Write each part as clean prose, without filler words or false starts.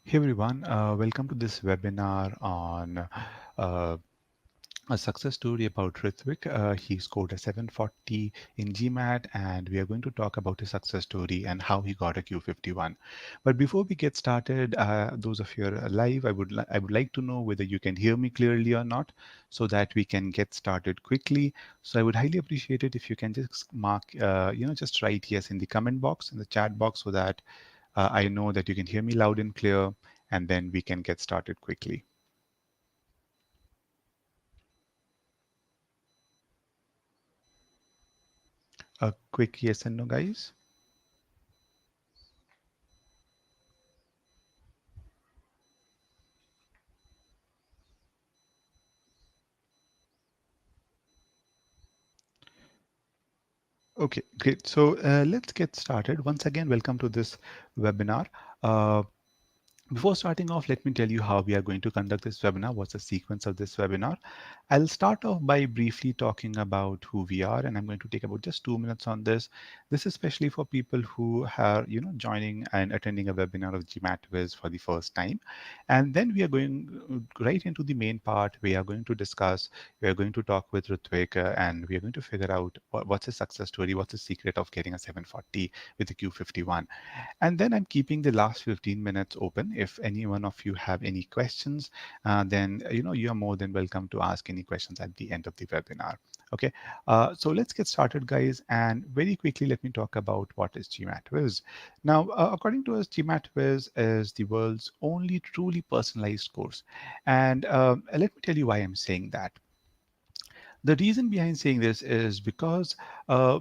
Hey everyone, welcome to this webinar on uh, a success story about Ruthwik. He scored a 740 in GMAT, and we are going to talk about his success story and how he got a Q51. But before we get started, those of you who are live, I would like to know whether you can hear me clearly or not, so that we can get started quickly. So I would highly appreciate it if you can just mark, just write yes in the comment box, in the chat box, so that I know that you can hear me loud and clear, and then we can get started quickly. A quick yes and no, guys. Okay, great. So let's get started. Once again, welcome to this webinar. Uh, Before starting off, let me tell you how we are going to conduct this webinar. What's the sequence of this webinar? I'll start off by briefly talking about who we are, and I'm going to take about just 2 minutes on this. This is especially for people who are, joining and attending a webinar of GMATWhiz for the first time. And then we are going right into the main part. We are going to discuss, we are going to talk with Ruthwik, and we are going to figure out what's his success story, what's the secret of getting a 740 with the Q51. And then I'm keeping the last 15 minutes open. If any one of you have any questions, then you are more than welcome to ask any questions at the end of the webinar. Okay, so let's get started, guys. And very quickly, let me talk about what is GMATWhiz. Now, according to us, GMATWhiz is the world's only truly personalized course. And let me tell you why I'm saying that. The reason behind saying this is because uh,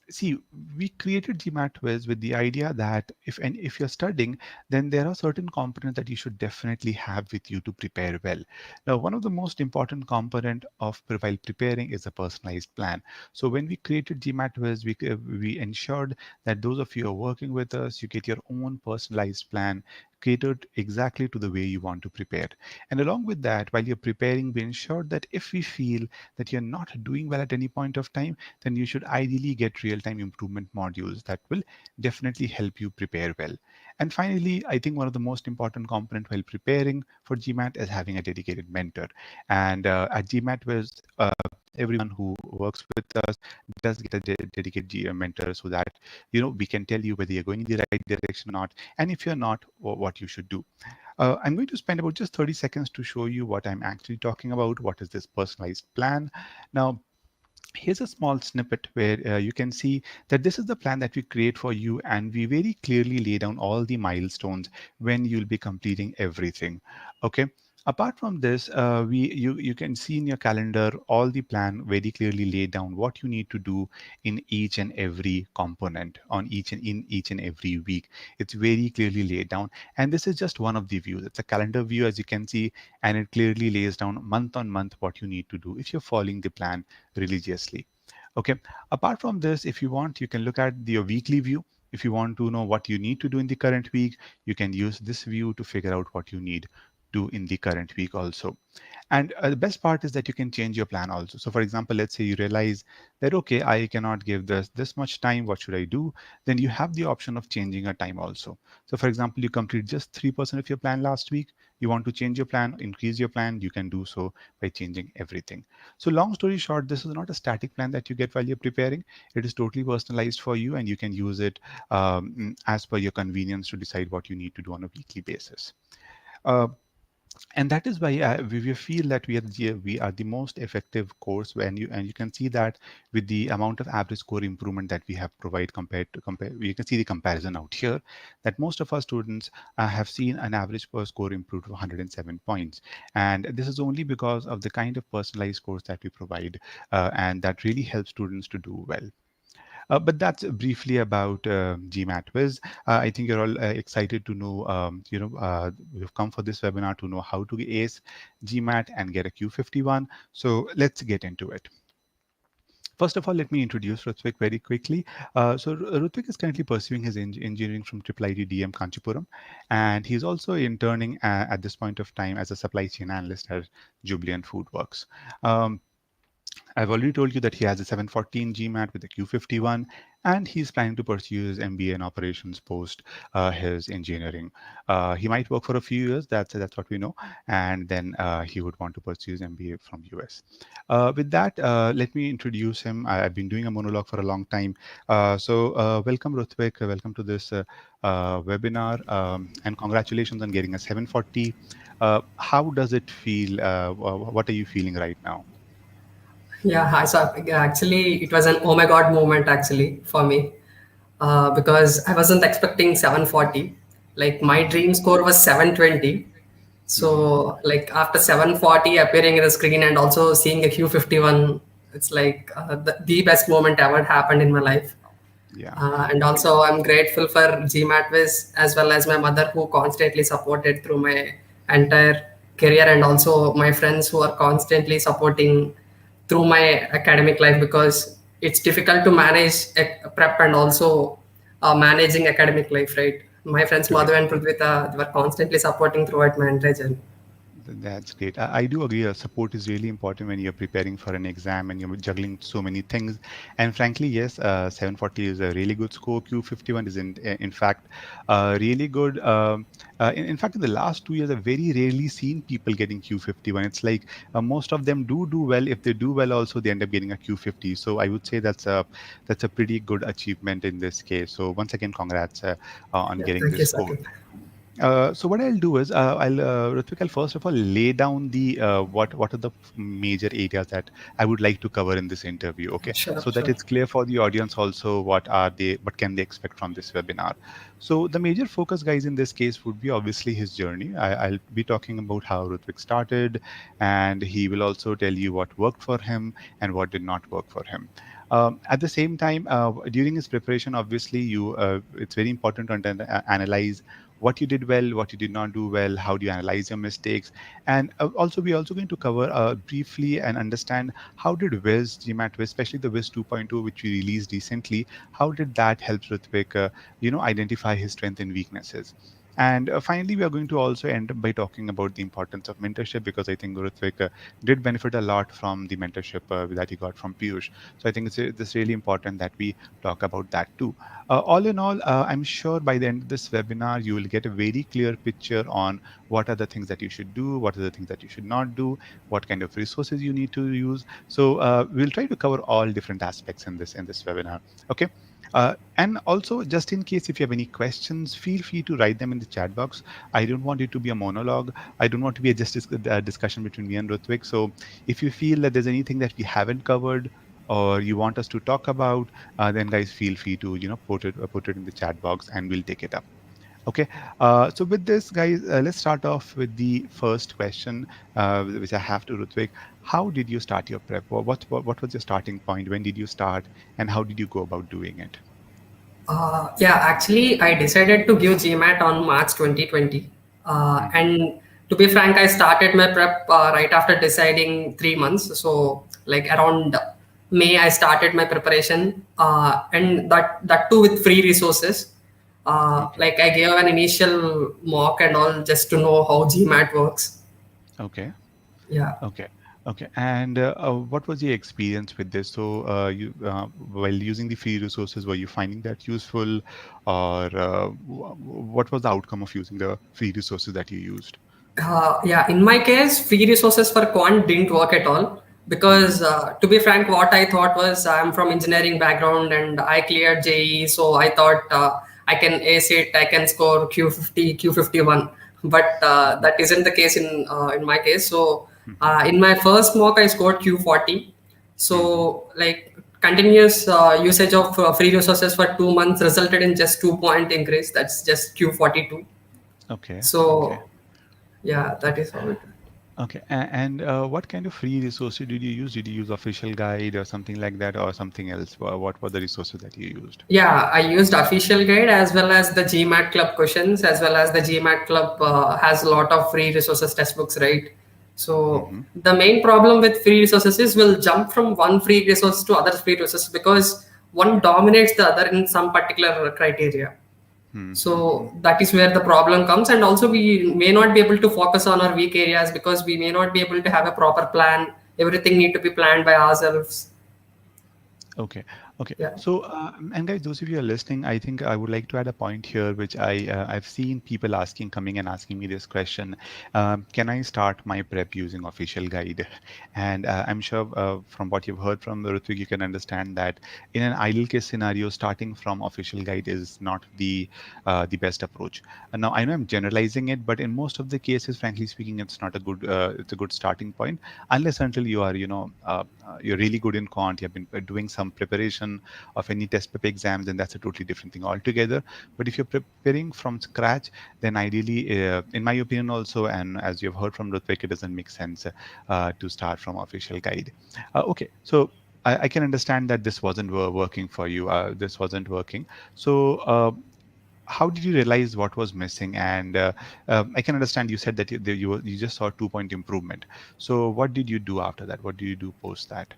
see, we created GMATWhiz with the idea that if you're studying, then there are certain components that you should definitely have with you to prepare well. Now, one of the most important component of while preparing is a personalized plan. So when we created GMATWhiz, we ensured that those of you who are working with us, you get your own personalized plan catered exactly to the way you want to prepare. And along with that, while you're preparing, we ensure that if we feel that you're not doing well at any point of time, then you should ideally get real-time improvement modules that will definitely help you prepare well. And finally, I think one of the most important component while preparing for GMAT is having a dedicated mentor. And at GMAT, everyone who works with us does get a dedicated mentor, so that we can tell you whether you're going in the right direction or not, and if you're not, what you should do. I'm going to spend about just 30 seconds to show you what I'm actually talking about. What is this personalized plan? Now, here's a small snippet where you can see that this is the plan that we create for you, and we very clearly lay down all the milestones when you'll be completing everything. Okay. Apart from this, you can see in your calendar all the plan very clearly laid down what you need to do in each and every component on each and every week. It's very clearly laid down, and this is just one of the views. It's a calendar view, as you can see, and it clearly lays down month on month what you need to do if you're following the plan religiously. Okay. Apart from this, if you want, you can look at your weekly view. If you want to know what you need to do in the current week, you can use this view to figure out what you need to in the current week also. And the best part is that you can change your plan also. So for example, let's say you realize that, okay, I cannot give this much time. What should I do? Then you have the option of changing a time also. So for example, you complete just 3% of your plan last week. You want to change your plan, increase your plan, you can do so by changing everything. So long story short, this is not a static plan that you get while you're preparing. It is totally personalized for you, and you can use it as per your convenience to decide what you need to do on a weekly basis. Uh, and that is why we feel that we are the most effective course when you can see that with the amount of average score improvement that we have provided compared to compare. You can see the comparison out here that most of our students have seen an average per score improve to 107 points, and this is only because of the kind of personalized course that we provide, and that really helps students to do well. But that's briefly about GMATWhiz. I think you're all excited to know, we've come for this webinar to know how to ace GMAT and get a Q51. So let's get into it. First of all, let me introduce Ruthwik very quickly. So Ruthwik is currently pursuing his engineering from IIIT DM Kanchipuram, and he's also interning at this point of time as a supply chain analyst at Jubilant Foodworks. Um, I've already told you that he has a 714 GMAT with a Q51, and he's planning to pursue his MBA in operations post his engineering. He might work for a few years, that's what we know, and then he would want to pursue his MBA from US. With that, let me introduce him. I've been doing a monologue for a long time. Welcome, Ruthwik. Welcome to this webinar, and congratulations on getting a 740. How does it feel? What are you feeling right now? Yeah, hi. So actually, it was an oh my god moment actually for me because I wasn't expecting 740. Like my Hmm. dream score was 720. Hmm. So like after 740 appearing in the screen and also seeing a Q51, it's like the best moment ever happened in my life. Yeah. And Okay. also, I'm grateful for GMATWhiz as well as my mother who constantly supported through my entire career, and also my friends who are constantly supporting through my academic life because it's difficult to manage a prep and also managing academic life, right? My friends Madhu Correct. and Prithvita were constantly supporting throughout my entire journey. That's great. I do agree. Support is really important when you're preparing for an exam and you're juggling so many things. And frankly, yes, 740 is a really good score. Q51 is in fact really good. In fact, in the last 2 years, I've very rarely seen people getting Q51. It's like most of them do well. If they do well, also they end up getting a Q50. So I would say that's a pretty good achievement in this case. So once again, congrats on Yeah, getting thank this you, score. Saket. So what I'll do is Ritvik, I'll first of all lay down the what are the major areas that I would like to cover in this interview. Okay, Sure, so that sure. it's clear for the audience also what can they expect from this webinar. So the major focus, guys, in this case would be obviously his journey. I'll be talking about how Ritvik started, and he will also tell you what worked for him and what did not work for him. At the same time, during his preparation, obviously, it's very important to analyze what you did well, what you did not do well, how do you analyze your mistakes, and also we're also going to cover briefly and understand how did GMAT Wiz, especially the Wiz 2.2, which we released recently, how did that help Rutvik, identify his strengths and weaknesses. And finally, we are going to also end up by talking about the importance of mentorship because I think Rutvik did benefit a lot from the mentorship that he got from Piyush. So I think it's really important that we talk about that too. All in all, I'm sure by the end of this webinar, you will get a very clear picture on what are the things that you should do, what are the things that you should not do, what kind of resources you need to use. So we'll try to cover all different aspects in this webinar. Okay. And also, just in case if you have any questions, feel free to write them in the chat box. I don't want it to be a monologue. I don't want to be a discussion between me and Ruthwik. So if you feel that there's anything that we haven't covered or you want us to talk about, then guys feel free to put it in the chat box and we'll take it up. Okay. So with this, guys, let's start off with the first question, which I have to Rutvik. How did you start your prep? What was your starting point? When did you start, and how did you go about doing it? Yeah, actually, I decided to give GMAT on March 2020. Hmm. And to be frank, I started my prep right after deciding 3 months. So, like around May, I started my preparation, and that too with free resources. Okay. Like I gave an initial mock and all just to know how GMAT works. Okay. Yeah. Okay. Okay. And what was your experience with this? So, while using the free resources, were you finding that useful, or what was the outcome of using the free resources that you used? Yeah, in my case, free resources for quant didn't work at all because, Hmm. to be frank, what I thought was I'm from engineering background and I cleared JE, so I thought I can ace it, I can score Q50, Q51, but Hmm. that isn't the case in my case. So Hmm. in my first mock, I scored Q40. Hmm. So like continuous usage of free resources for 2 months resulted in just 2 point increase. That's just Q42. Okay. Okay. So yeah, that is how it. Okay. And what kind of free resources did you use? Did you use official guide or something like that, or something else? What were the resources that you used? Yeah, I used official guide as well as the GMAT club questions, as well as the GMAT club has a lot of free resources textbooks, right? So Hmm. the main problem with free resources is we'll jump from one free resource to other free resources because one dominates the other in some particular criteria. Hmm. So that is where the problem comes, and also we may not be able to focus on our weak areas because we may not be able to have a proper plan everything need to be planned by ourselves. Okay, okay. Yeah. So, and guys, those of you who are listening, I think I would like to add a point here, which I've seen people asking, coming and asking me this question: can I start my prep using official guide? And I'm sure from what you've heard from Ruthwik, you can understand that in an ideal case scenario, starting from official guide is not the best approach. And now I know I'm generalizing it, but in most of the cases, frankly speaking, it's not a good it's a good starting point unless until you are you're really good in quant, you've been doing some preparation of any test prep exams, and that's a totally different thing altogether. But if you're preparing from scratch, then ideally, in my opinion also, and as you've heard from Ruthwik, it doesn't make sense to start from official guide. Okay, so I can understand that this wasn't working for you. This wasn't working. So how did you realize what was missing? And I can understand you said that you just saw 2 point improvement. So what did you do after that? What did you do post that?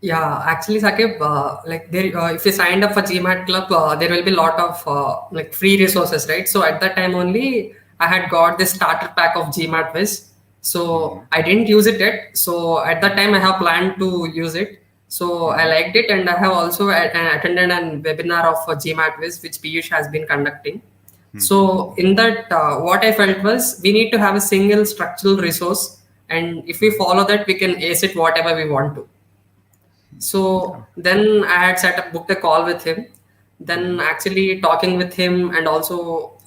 Yeah, actually, Sakib, like there, if you signed up for GMAT Club, there will be a lot of like free resources, right? So at that time only, I had got this starter pack of GMATWhiz. So Hmm. I didn't use it yet. So at that time, I have planned to use it. So I Hmm. liked it, and I have also attended an webinar of GMATWhiz, which Piyush has been conducting. Hmm. So in that, what I felt was we need to have a single structural resource, and if we Hmm. follow that, we can ace it whatever we want to. So Oh. then I had set up booked a call with him. Then Hmm. actually talking with him, and also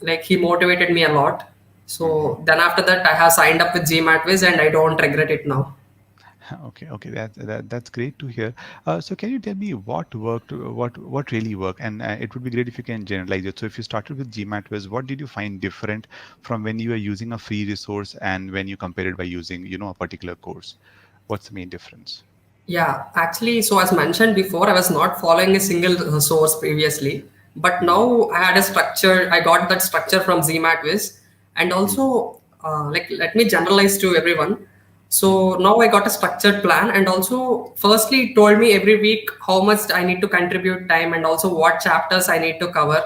like he motivated me a lot. Hmm. So then after that I have signed up with GMATWhiz and I don't regret it now. Okay, okay, that's great to hear. So can you tell me what worked, what really worked, and it would be great if you can generalize it. So if you started with GMATWiz, what did you find different from when you were using a free resource and when you compare it by using, a particular course? What's the main difference? Yeah, actually, so as mentioned before, I was not following a single source previously, but Hmm. now I had a structure. I got that structure from ZMATWhiz, and Hmm. also like let me generalize to everyone. Hmm. So now I got a structured plan, and also firstly it told me every week how much I need to contribute time, and also what chapters I need to cover.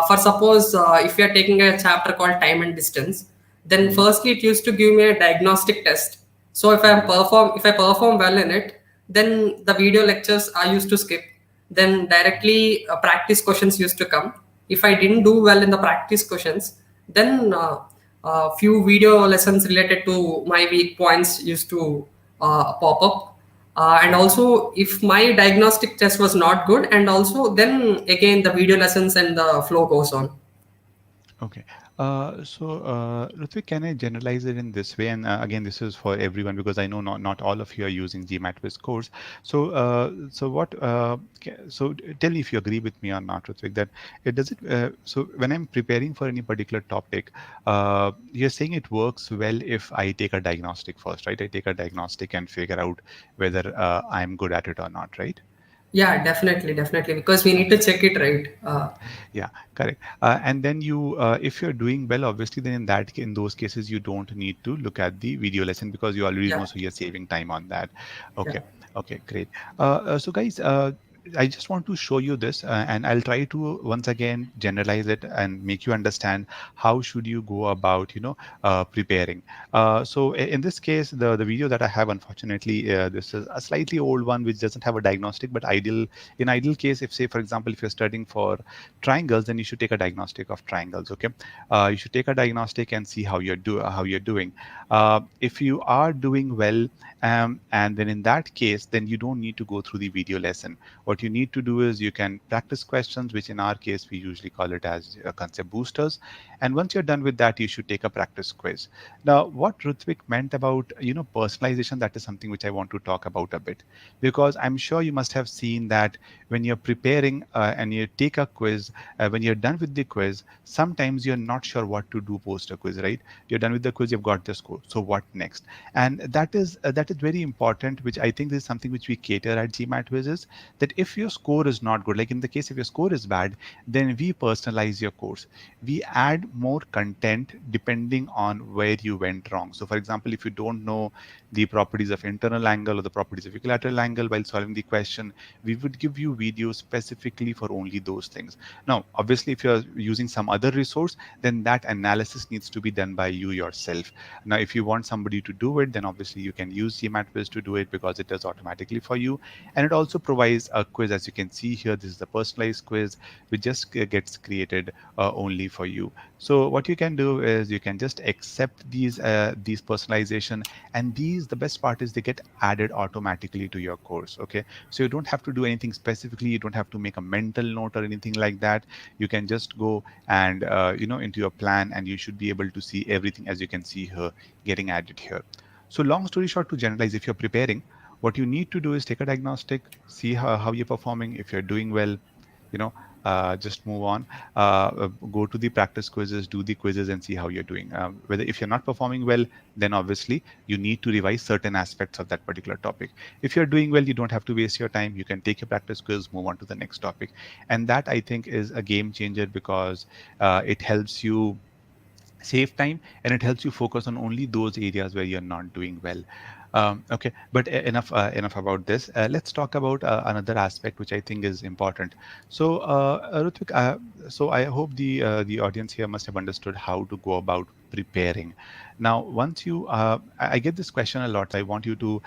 For suppose if you are taking a chapter called time and distance, then Hmm. firstly it used to give me a diagnostic test. So Hmm. if I perform well in it, then the video lectures I used to skip. Then directly practice questions used to come. If I didn't do well in the practice questions, then few video lessons related to my weak points used to pop up. And Hmm. also if my diagnostic test was not good, and also then again the video lessons and the flow goes on. Okay. Ruthvik, can I generalize it in this way? And again, this is for everyone because I know not all of you are using GMAT course. Tell me if you agree with me or not, Ruthvik, that it does it. So when I'm preparing for any particular topic, you're saying it works well if I take a diagnostic first, right? I take a diagnostic and figure out whether I'm good at it or not, right? Yeah, definitely, definitely, because we need to Okay. check it, right? Yeah, correct. And then if you're doing well, obviously, then in those cases, you don't need to look at the video lesson because you already know, Yeah, so you're saving time on that. yeah, Okay, okay, great. So guys, I just want to show you this, and I'll try to once again generalize it and make you understand how should you go about, preparing. In this case, the video that I have, unfortunately, this is a slightly old one which doesn't have a diagnostic, but ideal case, if say for example, if you're studying for triangles, then you should take a diagnostic of triangles. Okay, you should take a diagnostic and see how you're doing. If you are doing well, and then in that case, then you don't need to go through the video lesson. What you need to do is you can practice questions, which in our case we usually call it as concept boosters. And once you're done with that, you should take a practice quiz. Now, what Ruthvik meant about personalization, that is something which I want to talk about a bit, because I'm sure you must have seen that when you're preparing and you take a quiz, when you're done with the quiz, sometimes you're not sure what to do post a quiz, right? You're done with the quiz, you've got the score. So what next? And that is very important, which I think is something which we cater at GMAT quizzes, that if your score is not good, like in the case if your score is bad, then we personalize your course. We add more content depending on where you went wrong. So for example, if you don't know the properties of internal angle or the properties of equilateral angle while solving the question, we would give you videos specifically for only those things. Now obviously if you're using some other resource, then that analysis needs to be done by you yourself. Now if you want somebody to do it, then obviously you can use GMATWhiz to do it because it does automatically for you. And it also provides a quiz. As you can see here, this is a personalized quiz which just gets created only for you. So what you can do is you can just accept these personalization, and these, the best part is they get added automatically to your course. Okay, so you don't have to do anything specifically, you don't have to make a mental note or anything like that. You can just go and into your plan, and you should be able to see everything as you can see here getting added here. So long story short, to generalize, if you're preparing, what you need to do is take a diagnostic, see how you're performing. If you're doing well, you know just move on. Go to the practice quizzes, do the quizzes, and see how you're doing. Whether if you're not performing well, then obviously you need to revise certain aspects of that particular topic. If you're doing well, you don't have to waste your time. You can take your practice quiz, move on to the next topic. And that, I think, is a game changer because it helps you save time, and it helps you focus on only those areas where you're not doing well. Okay, but enough about this. Let's talk about another aspect which I think is important. So Ruthwik, so I hope the audience here must have understood how to go about preparing. Now once you I get this question a lot, so I want you to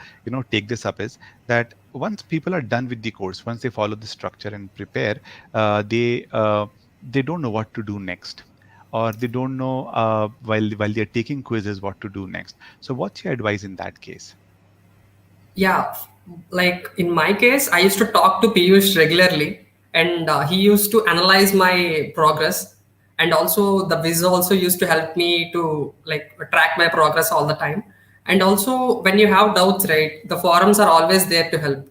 take this up, is that once people are done with the course, once they follow the structure and prepare, they don't know what to do next, or they don't know while they're taking quizzes what to do next. So what's your advice in that case? Yeah, like in my case, I used to talk to Piyush regularly, and he used to analyze my progress, and also the Viz also used to help me to like track my progress all the time. And also, when you have doubts, right, the forums are always there to help.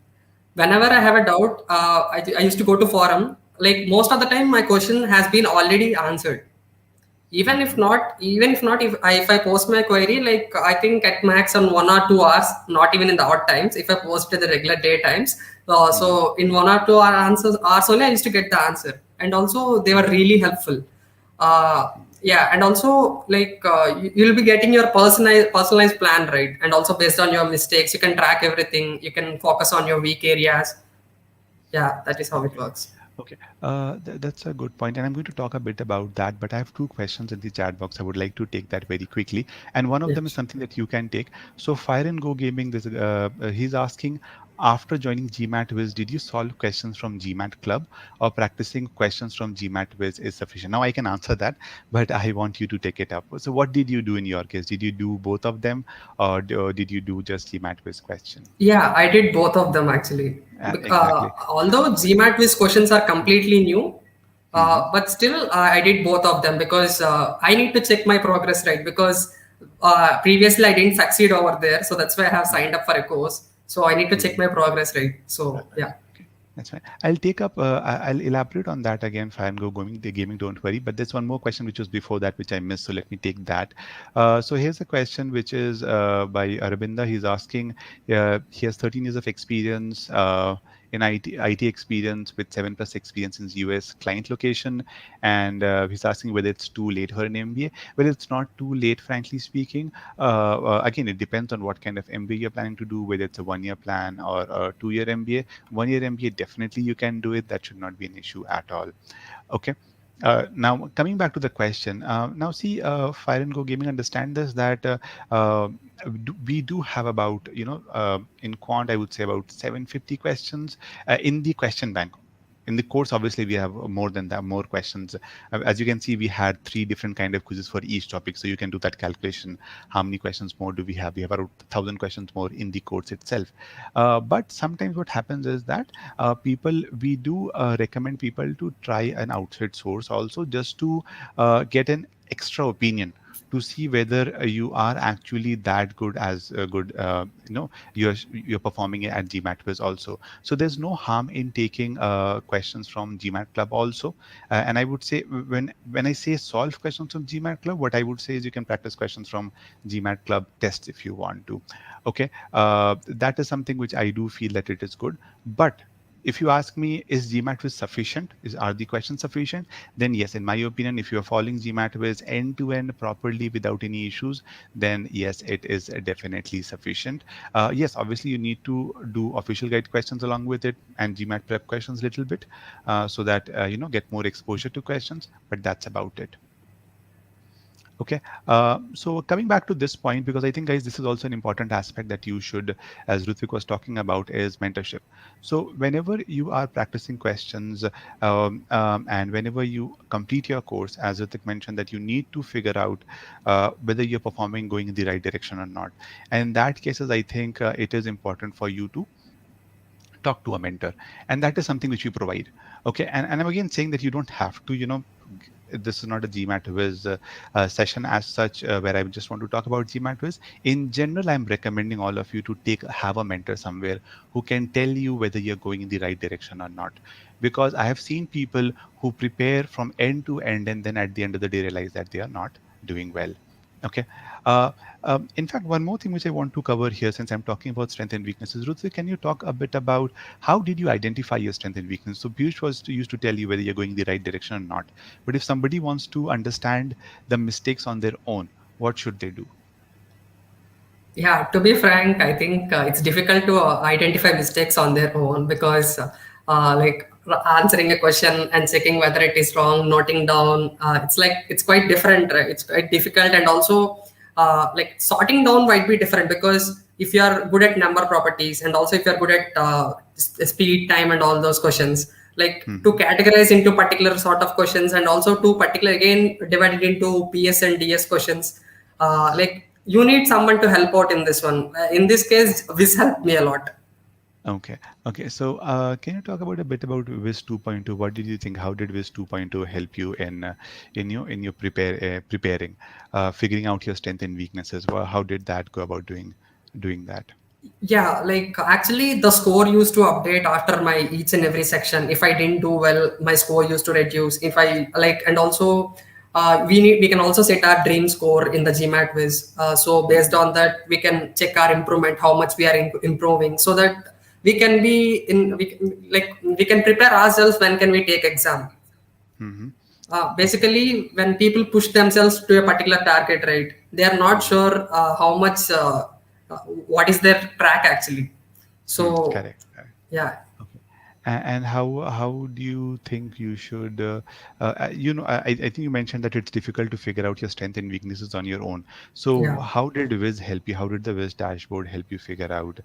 Whenever I have a doubt, I used to go to forum. Like most of the time, my question has been already answered. Hmm. If I post my query, like I think at max on 1 or 2 hours, not even in the odd times, if I post in the regular day times, Hmm. so in 1 or 2 hour answers hours only I used to get the answer. And also they were really helpful. Yeah, and also like you'll be getting your personalized plan, right? And also based on your mistakes, you can track everything, you can focus on your weak areas. Yeah, that is how it Okay. works. Okay, that's a good point, and I'm going to talk a bit about that. But I have two questions in the chat box. I would like to take that very quickly, and one of them is Yes. something that you can take. So, Fire and Go Gaming, he's asking, after joining GMATWhiz, did you solve questions from GMAT Club, or practicing questions from GMATWhiz is sufficient? Now, I can answer that, but I want you to take it up. So, what did you do in your case? Did you do both of them, or did you do just GMATWhiz question? Yeah, I did both of them actually. Exactly. Although GMAT questions are completely new, Hmm. but still I did both of them because I need to check my progress, right? Because previously I didn't succeed over there, so that's why I have signed up for a course. So I need to check Hmm. my progress, right? So yeah. Okay, that's fine. I'll take up. I'll elaborate on that again. Fire and Go Gaming, the gaming. Don't worry. But there's one more question which was before that, which I missed. So let me take that. So here's a question which is by Arabinda. He's asking. He has 13 years of experience in IT experience with 7+ experience in US client location, and he's asking whether it's too late for an MBA. Well, it's not too late, frankly speaking. Again, it depends on what kind of MBA you're planning to do, whether it's a 1 year plan or a 2 year MBA. 1 year MBA, definitely you can do it. That should not be an issue at all. Okay. Now coming back to the question, now see, Fire and Go Gaming, understand this, that uh, we do have about in quant, I would say about 750 questions in the question bank. In the course, obviously, we have more than that, more questions. As you can see, we had three different kind of quizzes for each topic, so you can do that calculation. How many questions more do we have? We have around 1,000 questions more in the course itself. But sometimes what happens is that people we do recommend people to try an outside source also, just to get an extra opinion, to see whether you are actually that good as good you're performing at GMATWhiz also. So there's no harm in taking questions from GMAT Club also. And I would say, when I say solve questions from GMAT Club, what I would say is you can practice questions from GMAT Club tests if you want to. Okay, that is something which I do feel that it is good. But if you ask me, is GMAT Wiz sufficient? Are the questions sufficient? Then yes, in my opinion, if you are following GMAT Wiz end to end properly without any issues, then yes, it is definitely sufficient. Yes, obviously you need to do official guide questions along with it and GMAT prep questions a little bit, so that get more exposure to questions. But that's about it. Okay. So coming back to this point, because I think, guys, this is also an important aspect that you should, as Ruthwik was talking about, is mentorship. So whenever you are practicing questions, and whenever you complete your course, as Ruthwik mentioned, that you need to figure out whether you're performing going in the right direction or not. And in that cases, I think it is important for you to talk to a mentor, and that is something which we provide. Okay. And I'm again saying that you don't have to, this is not a GMAT Whiz session as such, where I just want to talk about GMAT Whiz. In general, I'm recommending all of you to have a mentor somewhere who can tell you whether you're going in the right direction or not, because I have seen people who prepare from end to end and then at the end of the day realize that they are not doing well. Okay. uh, in fact, one more thing which I want to cover here, since I'm talking about strength and weaknesses, Ruth, can you talk a bit about how did you identify your strength and weakness? So Piyush used to tell you whether you're going in the right direction or not. But if somebody wants to understand the mistakes on their own, what should they do? Yeah, to be frank, I think it's difficult to identify mistakes on their own because, like answering a question and checking whether it is wrong, noting down, it's like it's quite different. Right? It's quite difficult, and also like sorting down might be different because if you are good at number properties and also if you are good at speed, time, and all those questions, like to Hmm. categorize into particular sort of questions and also to particular again divided into PS and DS questions, like you need someone to help out in this one. In this case, this helped me a lot. Okay. Okay. So, can you talk about a bit about Wiz 2.2? What did you think? How did Wiz 2.2 help you in your preparing, figuring out your strength and weaknesses? How did that go about doing that? Yeah, like actually the score used to update after my each and every section. If I didn't do well, my score used to reduce. If I like, and also we can also set our dream score in the GMAT Wiz. So based Hmm. on that, we can check our improvement, how much we are improving, so that we can be in we can prepare ourselves when can we take exam. Hmm. Okay. Basically when people push themselves to a particular target, right, they are not Hmm. sure how much what is their track actually. Hmm. So Correct. Correct. yeah. Okay. And how do you think you should, I think you mentioned that it's difficult to figure out your strength and weaknesses on your own. So Yeah. how did Wiz help you? How did the Wiz dashboard help you figure out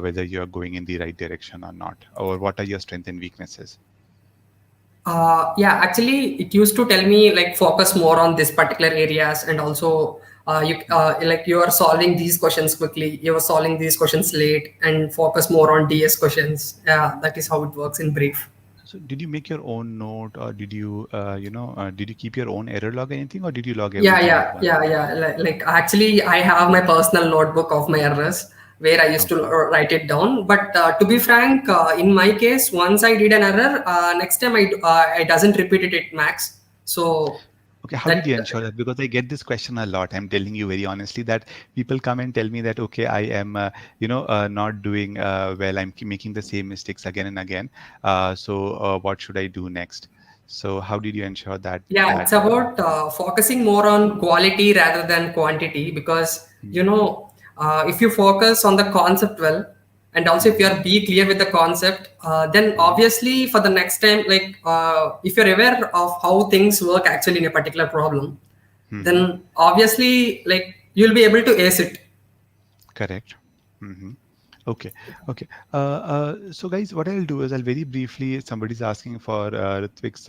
whether you're going in the right direction or not? Or what are your strengths and weaknesses? Yeah, actually it used to tell me like focus more on this particular areas, and also you like you are solving these questions quickly, you are solving these questions late, and focus more on DS questions. Yeah, that is how it works in brief. So did you make your own note, or did you keep your own error log or anything, or did you log Yeah, everything at yeah, once? yeah, yeah. Like actually, I have my personal notebook of my errors where I used to Okay. write it down. But to be frank, in my case, once I did an error, next time I doesn't repeat it at max. So Okay, how did that you ensure that? Because I get this question a lot. I'm telling you very honestly that people come and tell me that, okay, I am, not doing well. I'm making the same mistakes again and again. So what should I do next? So how did you ensure that yeah, it's about focusing more on quality rather than quantity because you Mhm. know if you focus on the concept well, and also if you Mhm. are be clear with the concept, then Mhm. obviously for the next time, like if you're aware of how things work actually in a particular problem, Mhm. then obviously like you'll be able to ace it. Correct. Mhm. Okay. Okay. So guys, what I'll do is I'll very briefly, somebody's asking for Ritvik's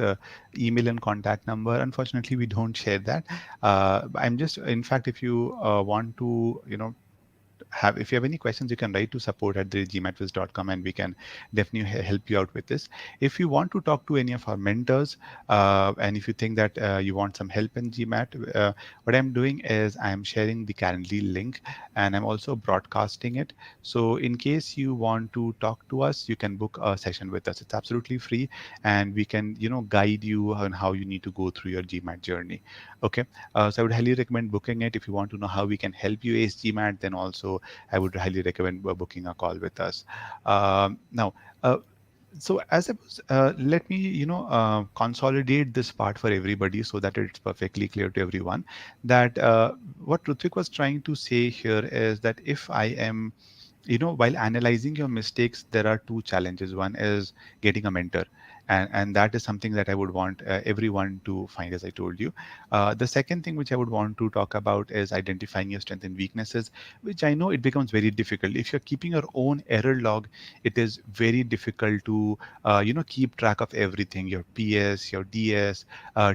email and contact number. Unfortunately, we don't share that. I'm just, in fact, if you want to, if you have any questions, you can write to support@gmatwiz.com and we can definitely help you out with this. If you want to talk to any of our mentors, and if you think that you want some help in GMAT, what I'm doing is I'm sharing the Calendly link and I'm also broadcasting it. So in case you want to talk to us, you can book a session with us. It's absolutely free, and we can, guide you on how you need to go through your GMAT journey. Okay. So I would highly recommend booking it. If you want to know how we can help you ace GMAT, then also I would highly recommend booking a call with us. Now, So as I was, let me, consolidate this part for everybody so that it's perfectly clear to everyone that what Ruthwik was trying to say here is that if I am, while analyzing your mistakes, there are two challenges. One is getting a mentor, and that is something that I would want everyone to find, as I told you. The second thing which I would want to talk about is identifying your strengths and weaknesses, which I know it becomes very difficult. If you're keeping your own error log, it is very difficult to, keep track of everything, your PS, your DS,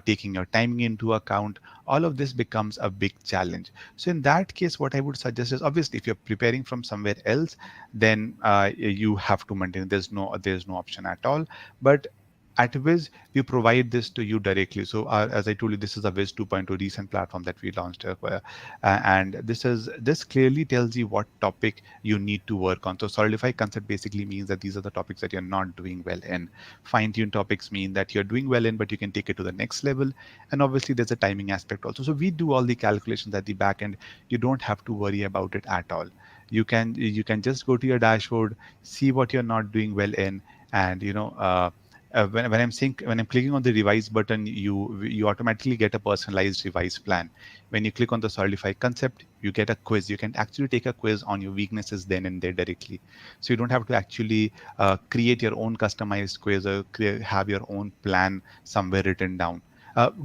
taking your timing into account. All of this becomes a big challenge. So in that case, what I would suggest is, obviously, if you're preparing from somewhere else, then you have to maintain. There's no option at all. But at Wiz, we provide this to you directly. So as I told you, this is a Wiz 2.0 recent platform that we launched, and this clearly tells you what topic you need to work on. So solidify concept basically means that these are the topics that you're not doing well in. Fine tune topics mean that you're doing well in, but you can take it to the next level. And obviously, there's a timing aspect also. So we do all the calculations at the back end. You don't have to worry about it at all. You can just go to your dashboard, see what you're not doing well in, and when I'm clicking on the revise button, you automatically get a personalized revise plan. When you click on the solidify concept, you get a quiz. You can actually take a quiz on your weaknesses then and there directly. So you don't have to actually create your own customized quiz or have your own plan somewhere written down.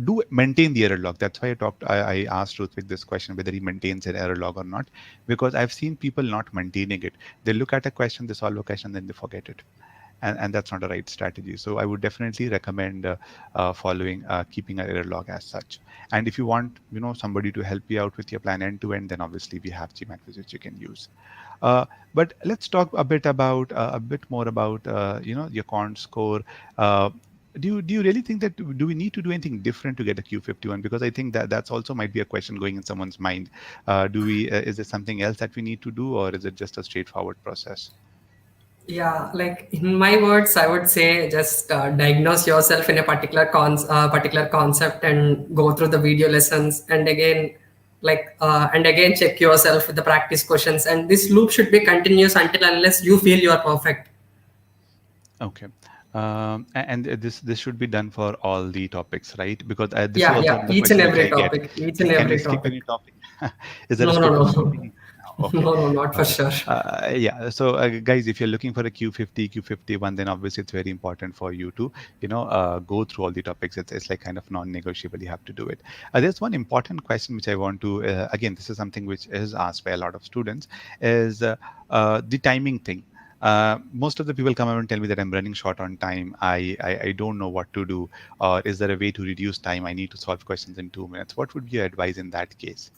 Do maintain the error log. That's why I asked Ruthvik this question whether he maintains an error log or not, because I've seen people not maintaining it. They look at a question, they solve a question, then they forget it, and that's not the right strategy. So I would definitely recommend following keeping an error log as such. And if you want, somebody to help you out with your plan end to end, then obviously we have GMATWhiz which you can use. But let's talk a bit more about your quant score. Uh, do you really think that do we need to do anything different to get a Q51? Because I think that that's also might be a question going in someone's mind. Do we is there something else that we need to do, or is it just a straightforward process? Yeah, like in my words, I would say just diagnose yourself in a particular concept and go through the video lessons, and again, and again check yourself with the practice questions. And this loop should be continuous until unless you feel you are perfect. Okay. And this should be done for all the topics, right? Because this is Yeah, also yeah, another each and question which every I get. topic, each and Can we every skip topic. any topic? Is there a No, no, scope of no, skipping? Okay. no, no, not for Okay. sure. Yeah. So, guys, if you're looking for a Q50, Q51, then obviously it's very important for you to, go through all the topics. It's like kind of non-negotiable. You have to do it. There's one important question which I want to, again, this is something which is asked by a lot of students, is the timing thing. Most of the people come up and tell me that I'm running short on time. I don't know what to do. Or is there a way to reduce time? I need to solve questions in 2 minutes. What would be your advice in that case?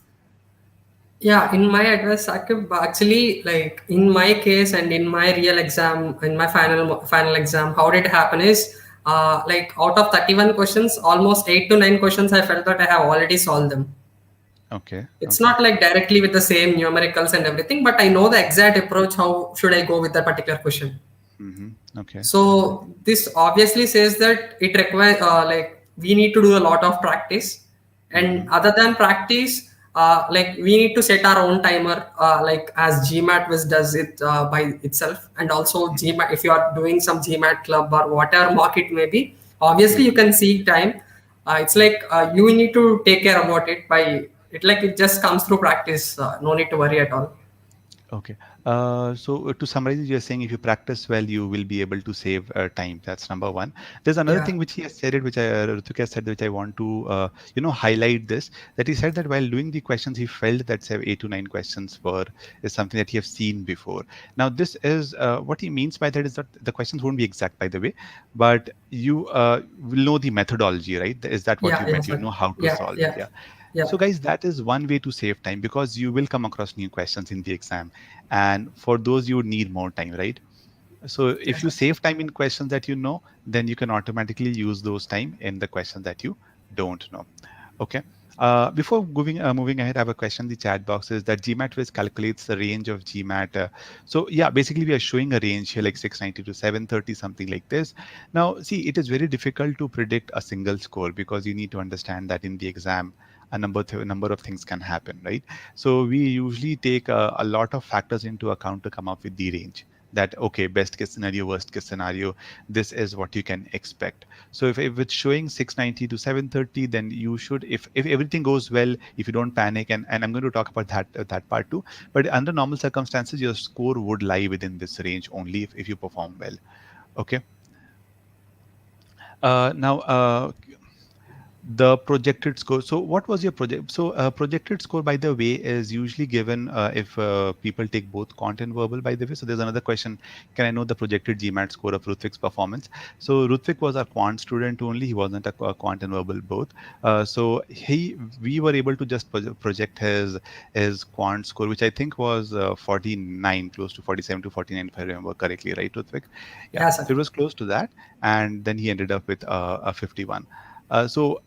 Yeah, in my advice, Akib, actually, like in my case and in my real exam, in my final exam, how did it happen is, like out of 31 questions, almost 8 to 9 questions, I felt that I have already solved them. Okay. It's Okay. not like directly with the same numericals and everything, but I know the exact approach. How should I go with that particular question? Okay. So this obviously says that it requires like we need to do a lot of practice, Mm-hmm. and other than practice, like we need to set our own timer, like as GMATWhiz does it by itself, and also GMAT if you are doing some GMAT club or whatever mock it may be. Obviously, you Mm-hmm. can see time. It's like you need to take care about it by it. Like it just comes through practice. No need to worry at all. Okay. So to summarize, you're saying if you practice well, you will be able to save time. That's number one. There's another Yeah. thing which he has said it, which Ritik has said, which I want to, highlight this. That he said that while doing the questions, he felt that say 8 to 9 questions were is something that he have seen before. Now, this is what he means by that is that the questions won't be exact, by the way, but you will know the methodology, right? Is that what Yeah. you Yeah. meant? You Sir. know how to Yeah. solve it. Yeah. Yeah. Yeah. So, guys, that is one way to save time because you will come across new questions in the exam. And for those, you would need more time, right? So, if Yes. you save time in questions that you know, then you can automatically use those time in the questions that you don't know. Okay. Before moving ahead, I have a question. The chat box is that GMATWhiz calculates the range of GMAT. So yeah, basically we are showing a range here like 690 to 730, something like this. Now, see, it is very difficult to predict a single score because you need to understand that in the exam, a number of things can happen, right? So we usually take a lot of factors into account to come up with the range. that okay, best case scenario, worst case scenario, this is what you can expect. So if it's showing 690 to 730, then you should, if everything goes well, if you don't panic, and I'm going to talk about that part too, but under normal circumstances your score would lie within this range only if you perform well. Okay. Now the projected score. So what was your project? So projected score, by the way, is usually given if people take both quant and verbal, by the way. So there's another question: can I know the projected GMAT score of Ruthwik's performance? So Ruthwik was our quant student only. He wasn't a quant and verbal both. So we were able to just project his quant score, which I think was 49, close to 47 to 49, if I remember correctly, right, Ruthwik? Yeah. Yeah, So sir. it was close to that, and then he ended up with a 51. So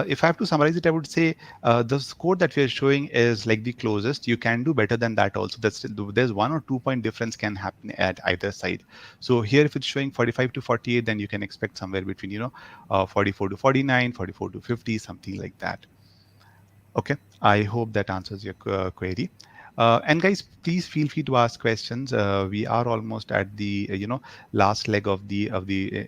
if I have to summarize it, I would say the score that we are showing is like the closest. You can do better than that also. That's still, there's 1 or 2 point difference can happen at either side. So here, if it's showing 45 to 48, then you can expect somewhere between 44 to 49, 44 to 50, something like that. Okay, I hope that answers your query. And guys, please feel free to ask questions. We are almost at the last leg of the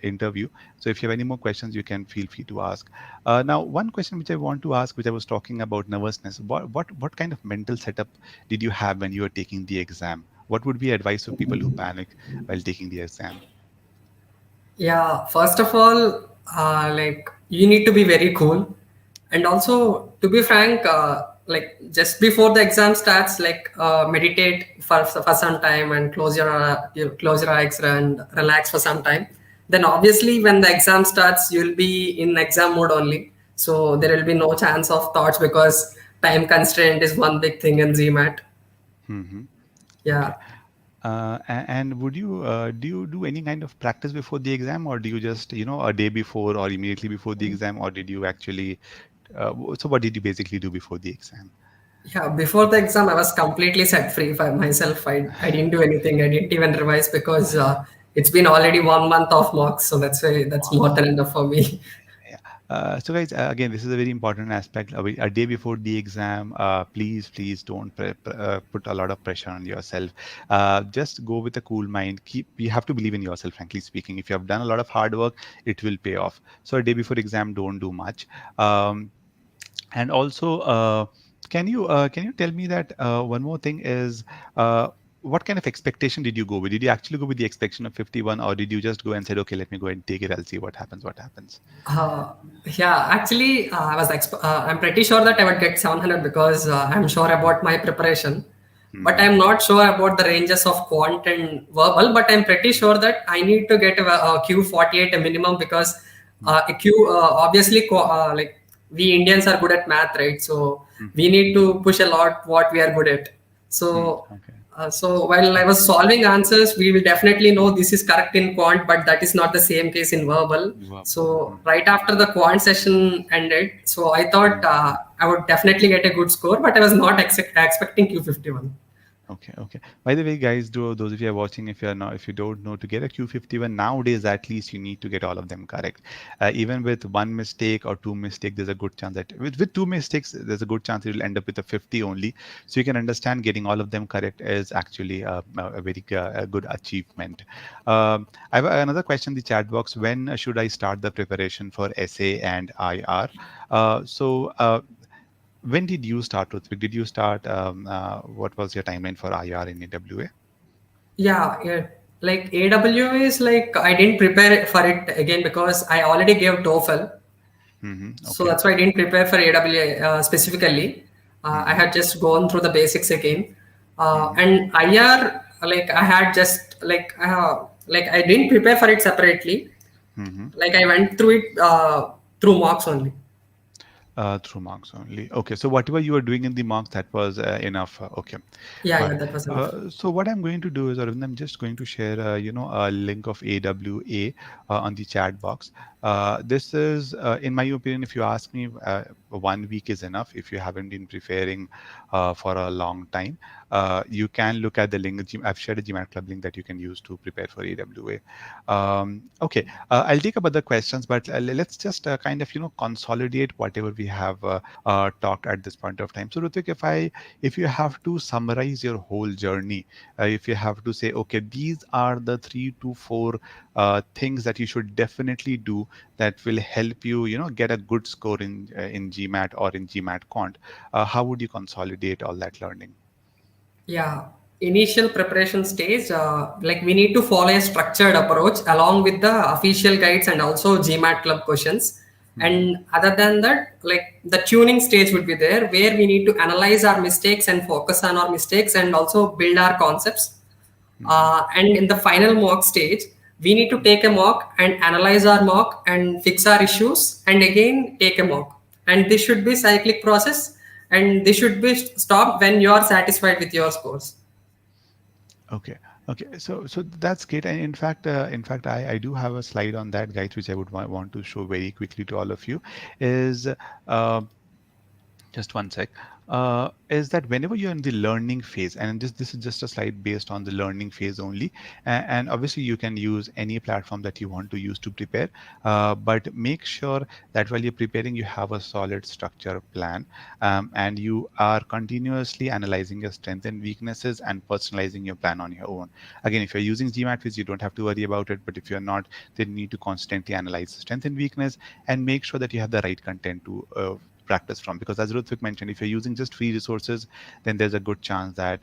interview. So if you have any more questions, you can feel free to ask. Now, one question which I want to ask, which I was talking about nervousness. What kind of mental setup did you have when you were taking the exam? What would be advice for people who panic while taking the exam? Yeah, first of all, like you need to be very cool, and also to be frank, like just before the exam starts, like meditate for some time and close your eyes and relax for some time. Then obviously, when the exam starts, you'll be in exam mode only, so there will be no chance of thoughts because time constraint is one big thing in GMAT. Hmm. Okay. Yeah. And would you do you do any kind of practice before the exam, or do you just a day before or immediately before the exam, or did you actually? So what did you basically do before the exam? Yeah, before the exam, I was completely set free by myself. I didn't do anything. I didn't even revise because it's been already 1 month of mocks. So that's why that's more than enough for me. Yeah. So guys, again, this is a very important aspect. A day before the exam, please don't put a lot of pressure on yourself. Just go with a cool mind. You have to believe in yourself, frankly speaking. If you have done a lot of hard work, it will pay off. So a day before exam, don't do much. Um, And also, can you tell me that one more thing is what kind of expectation did you go with? Did you actually go with the expectation of 51, or did you just go and said, okay, let me go and take it. I'll see what happens. What happens? Uh, yeah, actually, I'm pretty sure that I would get 700 because I'm sure about my preparation. But Mm-hmm. I'm not sure about the ranges of quant and verbal. But I'm pretty sure that I need to get a Q48 a minimum because a Q obviously like we Indians are good at math, right? So we Mm-hmm. need to push a lot what we are good at. So Okay. so while I was solving answers, we will definitely know this is correct in quant, but that is not the same case in verbal. Verbal. So Mm-hmm. right after the quant session ended, so I thought I would definitely get a good score, but I was not expecting Q51. Okay, okay. By the way, guys, do those of you are watching, if you don't know, to get a Q51 nowadays, at least you need to get all of them correct. Even with one mistake or two mistake, there's a good chance that with two mistakes, there's a good chance you'll end up with a 50 only. So you can understand getting all of them correct is actually a very a good achievement. I have another question in the chat box. When should I start the preparation for essay and IR? So when did you start, Ruthvik? Did you start? What was your timeline for IR in AWA? Yeah, yeah. Like AW is like I didn't prepare for it again because I already gave TOEFL. So Okay. that's why I didn't prepare for AWA specifically. I Mm-hmm. had just gone through the basics again, Mm-hmm. and IR like I had just like I didn't prepare for it separately. Mm-hmm. Like I went through it through mocks only. Through marks only. Okay, so whatever you were doing in the marks, that was enough. Okay, Yeah, got yeah, it. that was enough. So what I'm going to do is, Arvind, I'm just going to share, a link of AWA on the chat box. This is, in my opinion, if you ask me, 1 week is enough if you haven't been preparing for a long time. You can look at the link. I've shared a GMAT Club link that you can use to prepare for AWA. Okay, I'll take up other questions, but let's just kind of consolidate whatever we we have talked at this point of time. So Ruthik, if you have to summarize your whole journey, if you have to say, okay, these are the 3 to 4 things that you should definitely do that will help you, get a good score in GMAT or in GMAT Quant, how would you consolidate all that learning? Yeah, initial preparation stage, like we need to follow a structured approach along with the official guides and also GMAT club questions. Hmm. And other than that, like the tuning stage would be there where we need to analyze our mistakes and focus on our mistakes and also build our concepts. Hmm. And in the final mock stage, we need to take a mock and analyze our mock and fix our issues and again take a mock. And this should be cyclic process and this should be stopped when you are satisfied with your scores. Okay. Okay. So that's great. And in fact, I do have a slide on that, guys, which I would want to show very quickly to all of you. Is uh, Just one sec. Is that whenever you're in the learning phase, and this is just a slide based on the learning phase only, and obviously you can use any platform that you want to use to prepare, but make sure that while you're preparing, you have a solid structure plan, and you are continuously analyzing your strengths and weaknesses and personalizing your plan on your own. Again, if you're using GMATWhiz, you don't have to worry about it, but if you're not, then you need to constantly analyze the strength and weakness and make sure that you have the right content to practice from, because as Ruthwik mentioned, if you're using just free resources, then there's a good chance that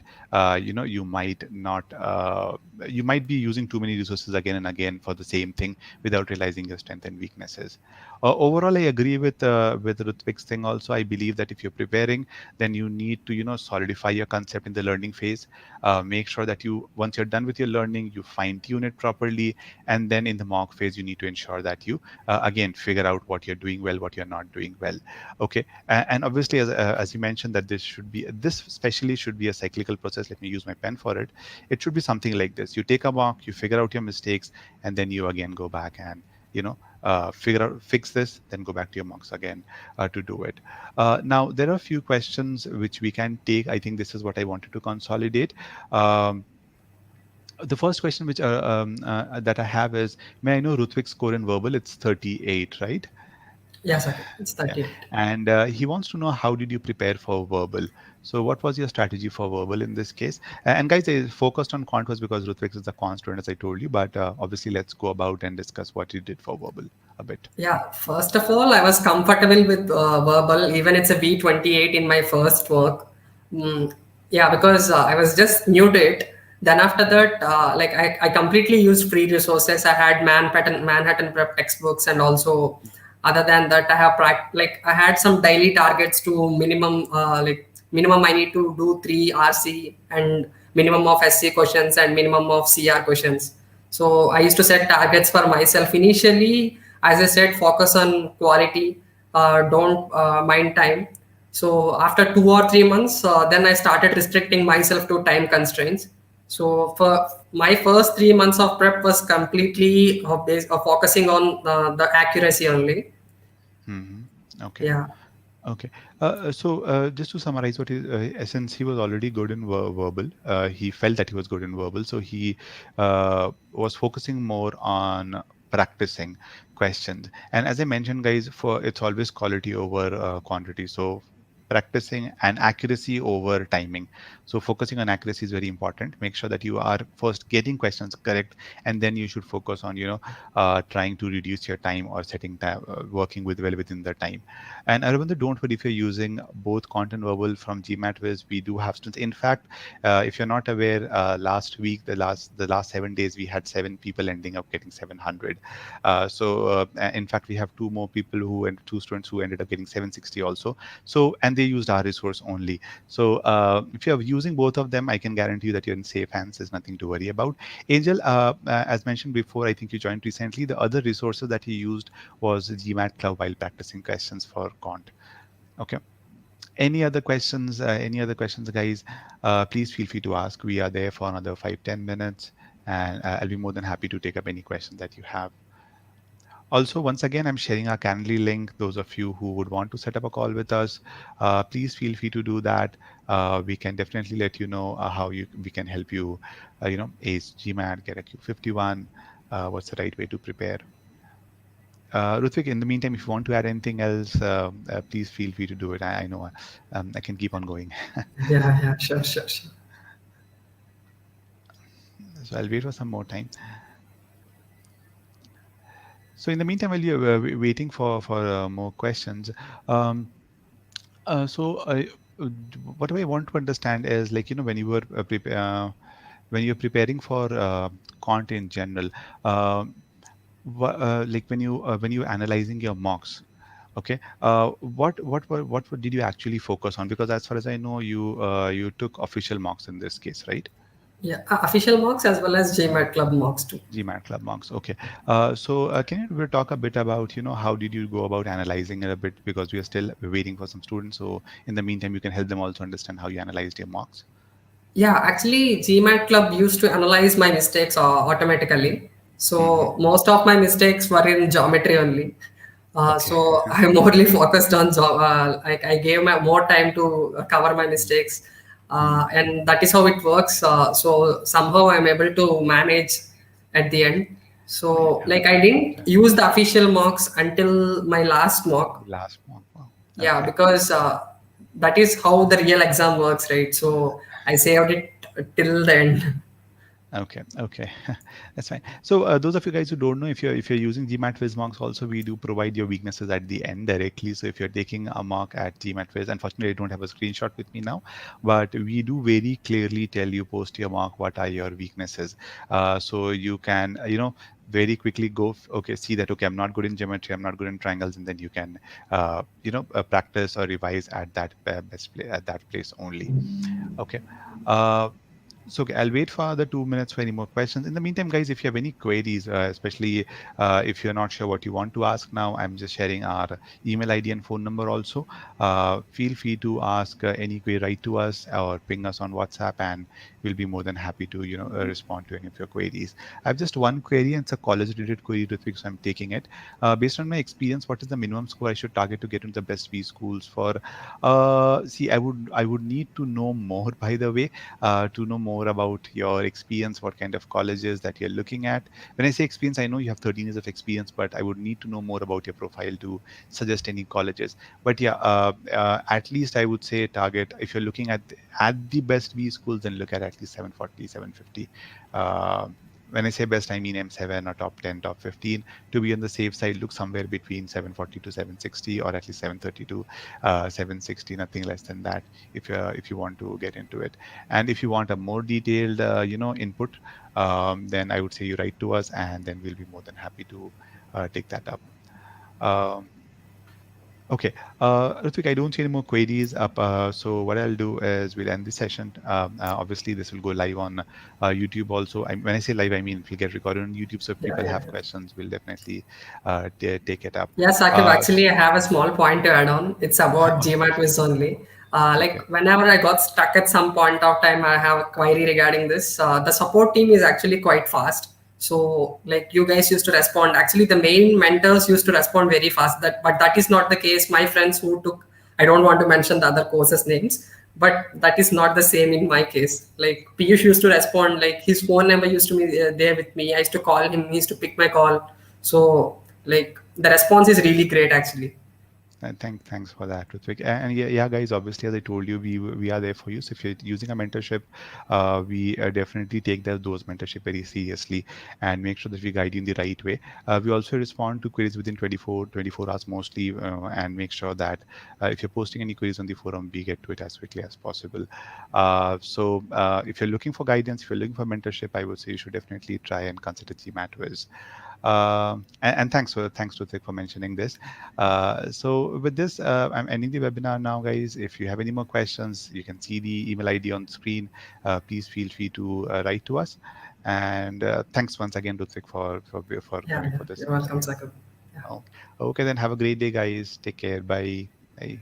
you might not you might be using too many resources again and again for the same thing without realizing your strengths and weaknesses. Overall, I agree with Ruthwik's thing also. I believe that if you're preparing, then you need to solidify your concept in the learning phase. Make sure that you once you're done with your learning, you fine tune it properly, and then in the mock phase you need to ensure that you again figure out what you're doing well, what you're not doing well. Okay, and obviously, as you mentioned, that this especially should be a cyclical process. Let me use my pen for it. It should be something like this: you take a mock, you figure out your mistakes, and then you again go back and fix this, then go back to your mocks again to do it. Now there are a few questions which we can take. I think this is what I wanted to consolidate. Um, the first question that I have is, may I know Ruthvik's score in verbal? It's 38, right? Yes, okay. It's Yeah, 38. and he wants to know, how did you prepare for verbal? So, what was your strategy for verbal in this case? And guys, I focused on quant was because Ruthvik is the quant student, as I told you. But obviously, let's go about and discuss what you did for verbal a bit. Yeah, first of all, I was comfortable with verbal, even it's a V28 in my first work. Mm, yeah, because I was just new to it. Then after that, like I completely used free resources. I had Manhattan Prep textbooks, and also other than that, like I had some daily targets to minimum minimum I need to do 3 RC and minimum of SC questions and minimum of CR questions. So I used to set targets for myself initially. As I said, focus on quality, don't mind time. So after 2 or 3 months, then I started restricting myself to time constraints. So for my first 3 months of prep was completely focusing on the accuracy only. Hmm. Okay. Yeah. Okay. So just to summarize since he was already good in verbal, he felt that he was good in verbal, so he was focusing more on practicing questions. And as I mentioned, guys, for it's always quality over quantity. So practicing and accuracy over timing. So focusing on accuracy is very important. Make sure that you are first getting questions correct, and then you should focus on trying to reduce your time or setting time, working with well within the time. And Aravinda, don't worry if you're using both content verbal from GMATWhiz. We do have students. In fact, if you're not aware, last week, the last 7 days, we had 7 people ending up getting 700. In fact, we have two more people and two students who ended up getting 760 also. So, and they used our resource only. So, if you're using both of them, I can guarantee you that you're in safe hands. There's nothing to worry about. Angel, as mentioned before, I think you joined recently. The other resources that you used was GMAT Club while practicing questions for Quant. Okay. Any other questions, guys? Please feel free to ask. We are there for another 5-10 minutes, and I'll be more than happy to take up any questions that you have. Also, once again, I'm sharing our Calendly link. Those of you who would want to set up a call with us, please feel free to do that. We can definitely let you know how we can help you, ace GMAT, get a Q51. What's the right way to prepare? Ruthvik, in the meantime, if you want to add anything else, please feel free to do it. I know I can keep on going. Yeah, yeah, sure, sure, sure. So I'll wait for some more time. So in the meantime, while you're waiting for more questions, um, so what I want to understand is, like, when you were when you're preparing for quant in general, um, like when you analyzing your mocks. Okay. What did you actually focus on? Because as far as I know, you took official mocks in this case, right? Yeah, official mocks as well as GMAT club mocks too. GMAT Club mocks. Okay. So can you talk a bit about, how did you go about analyzing it a bit? Because we are still waiting for some students. So in the meantime, you can help them also understand how you analyzed your mocks. Yeah, actually, GMAT Club used to analyze my mistakes automatically. Hmm. So most of my mistakes were in geometry only. Okay. So I morely focused on like I gave my more time to cover my mistakes, Hmm. and that is how it works. So somehow I'm able to manage at the end. So Yeah. like I didn't use the official mocks until my last mock. Last mock. Wow. Yeah, Okay. because that is how the real exam works, right? So I saved it till the end. Okay, okay, that's fine. So those of you guys who don't know, if you're using GMAT mocks, also we do provide your weaknesses at the end directly. So if you're taking a mock at GMAT, unfortunately I don't have a screenshot with me now, but we do very clearly tell you post your mock what are your weaknesses. So you can very quickly okay, see that, okay, I'm not good in geometry, I'm not good in triangles, and then you can practice or revise at that at that place only. Okay. Uh, so okay, I'll wait for the 2 minutes for any more questions. In the meantime, guys, if you have any queries, especially if you're not sure what you want to ask now, I'm just sharing our email ID and phone number also. Feel free to ask any query, write to us or ping us on WhatsApp, and we'll be more than happy to respond to any of your queries. I have just one query, and it's a college-related query, Ruthvik, so I'm taking it. Based on my experience, what is the minimum score I should target to get into the best V schools for? See, I would need to know more, by the way, to know more about your experience, what kind of colleges that you're looking at. When I say experience, I know you have 13 years of experience, but I would need to know more about your profile to suggest any colleges. But yeah, at least I would say target, if you're looking at the best V schools, then look at least 740, 750. Uh, when I say best, I mean M7 or top 10, top 15. To be on the safe side, look somewhere between 740 to 760, or at least 730 to 760, nothing less than that, if you want to get into it. And if you want a more detailed, input, then I would say you write to us, and then we'll be more than happy to take that up. Um, okay, Ritvik, I don't see any more queries up. So what I'll do is we'll end this session. Obviously, this will go live on YouTube also. When I say live, I mean it will get recorded on YouTube. So if Yeah, people yeah. have questions, we'll definitely take it up. Yeah, Sakib, Uh, actually, I have a small point to add on. It's about okay, GMATWhiz only. okay, Like, whenever I got stuck at some point of time, I have a query regarding this. The support team is actually quite fast. So, like, you guys used to respond. Actually, the main mentors used to respond very fast. But that is not the case. My friends who took, I don't want to mention the other courses names, but that is not the same in my case. Like, Piyush used to respond. Like, his phone number used to be there with me. I used to call him. He used to pick my call. So like the response is really great actually. and thanks for that, Rutvik. And yeah, yeah, guys. Obviously, as I told you, we are there for you. So if you're using a mentorship, we definitely take those mentorship very seriously and make sure that we guide you in the right way. We also respond to queries within 24 hours mostly, and make sure that if you're posting any queries on the forum, we get to it as quickly as possible. So if you're looking for guidance, if you're looking for mentorship, I would say you should definitely try and consider GMATWhiz. And thanks Ruthik for mentioning this. So with this, I'm ending the webinar now, guys. If you have any more questions, you can see the email ID on screen. Please feel free to write to us. And thanks once again, Ruthik, for Yeah, coming yeah. for this You're welcome, session. Sakib. Yeah. Okay, okay, then have a great day, guys. Take care. Bye. Bye.